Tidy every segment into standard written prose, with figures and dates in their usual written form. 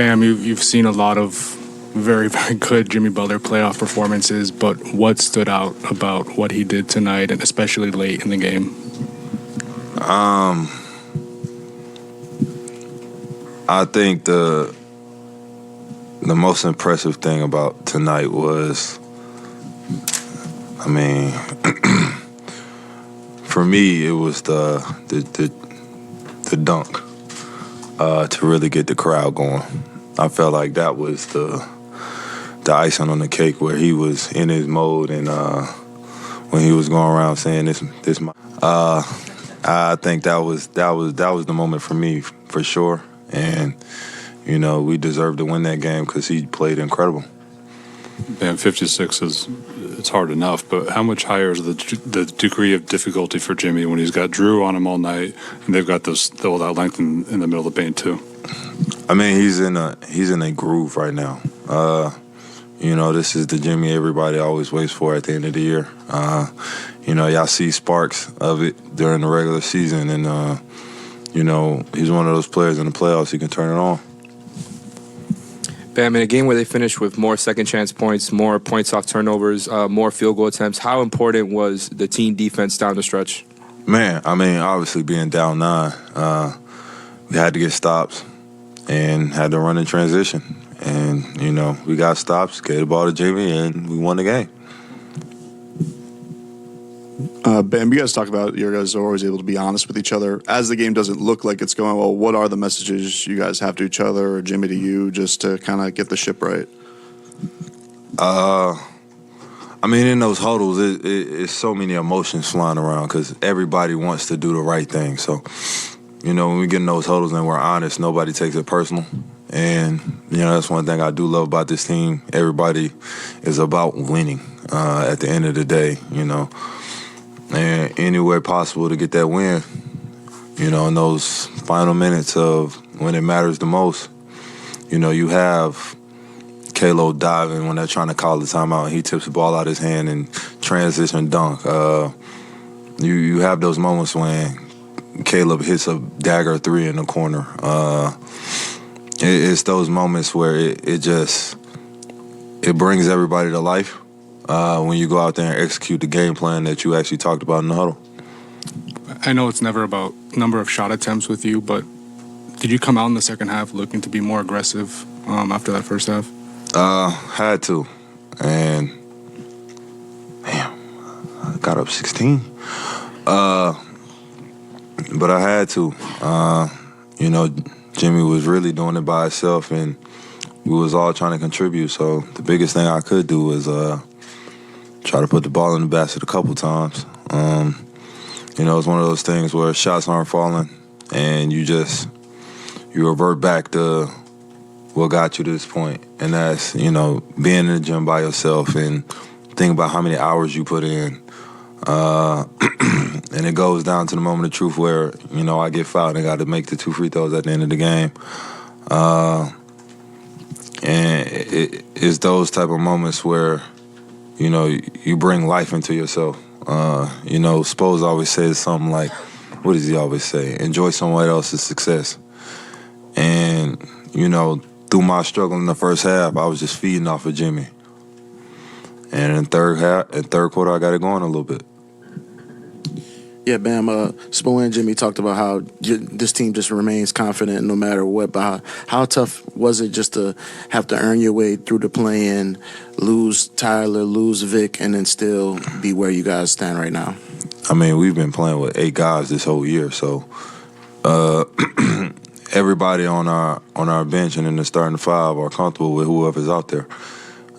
Bam, you've seen a lot of very, very good Jimmy Butler playoff performances, but what stood out about what he did tonight, and especially late in the game? I think the most impressive thing about tonight was, for me, it was the dunk to really get the crowd going. I felt like that was the icing on the cake, where he was in his mode, and when he was going around saying this my. I think that was the moment for me, for sure. And we deserved to win that game because he played incredible. And 56 it's hard enough, but how much higher is the degree of difficulty for Jimmy when he's got Drew on him all night, and they've got all that length in the middle of the paint too? He's in a groove right now. This is the Jimmy everybody always waits for at the end of the year. Y'all see sparks of it during the regular season, and he's one of those players in the playoffs, he can turn it on. Bam, in a game where they finished with more second chance points, more points off turnovers, more field goal attempts, how important was the team defense down the stretch? Man, obviously being down 9, we had to get stops and had to run in transition. And, we got stops, gave the ball to Jimmy, and we won the game. Bam, you guys talk about you guys are always able to be honest with each other. As the game doesn't look like it's going well, what are the messages you guys have to each other, or Jimmy to you, just to kind of get the ship right? In those huddles, it's so many emotions flying around because everybody wants to do the right thing. So, when we get in those huddles and we're honest, nobody takes it personal. And, that's one thing I do love about this team. Everybody is about winning at the end of the day, and any way possible to get that win, in those final minutes of when it matters the most. You have Kalo diving when they're trying to call the timeout, and he tips the ball out of his hand and transition dunk. You have those moments when Caleb hits a dagger 3 in the corner. It's those moments where it brings everybody to life. When you go out there and execute the game plan that you actually talked about in the huddle. I know it's never about number of shot attempts with you, but did you come out in the second half looking to be more aggressive after that first half? Had to. And, I got up 16. But I had to. Jimmy was really doing it by himself, and we was all trying to contribute. So the biggest thing I could do was try to put the ball in the basket a couple times. It's one of those things where shots aren't falling, and you revert back to what got you to this point. And that's, being in the gym by yourself and think about how many hours you put in. And it goes down to the moment of truth where, I get fouled and got to make the 2 free throws at the end of the game. And it's those type of moments where, you bring life into yourself. Spose always says something like, what does he always say? Enjoy someone else's success. And, through my struggle in the first half, I was just feeding off of Jimmy. And in third quarter, I got it going a little bit. Yeah, Bam, Spo and Jimmy talked about how this team just remains confident no matter what. But how tough was it just to have to earn your way through the play-in, lose Tyler, lose Vic, and then still be where you guys stand right now? We've been playing with 8 guys this whole year, so everybody on our bench and in the starting 5 are comfortable with whoever's out there.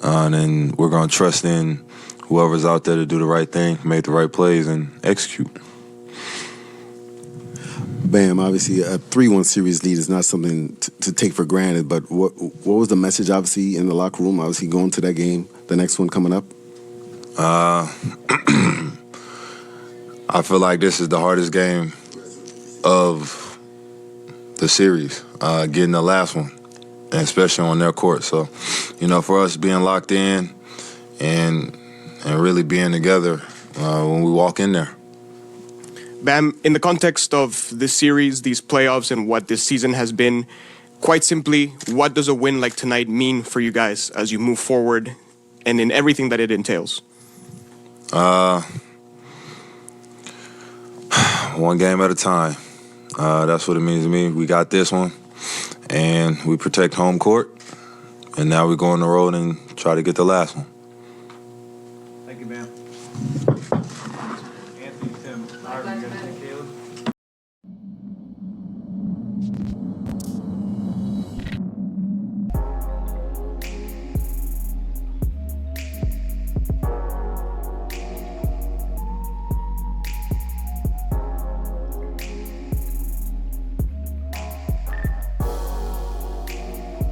And then we're going to trust in whoever's out there to do the right thing, make the right plays, and execute. Bam, obviously a 3-1 series lead is not something to take for granted, but what was the message, obviously, in the locker room, obviously going to that game, the next one coming up? I feel like this is the hardest game of the series, getting the last one, and especially on their court. So, for us being locked in and really being together when we walk in there. Bam, in the context of this series, these playoffs, and what this season has been, quite simply, what does a win like tonight mean for you guys as you move forward and in everything that it entails? One game at a time. That's what it means to me. We got this one, and we protect home court, and now we go on the road and try to get the last one.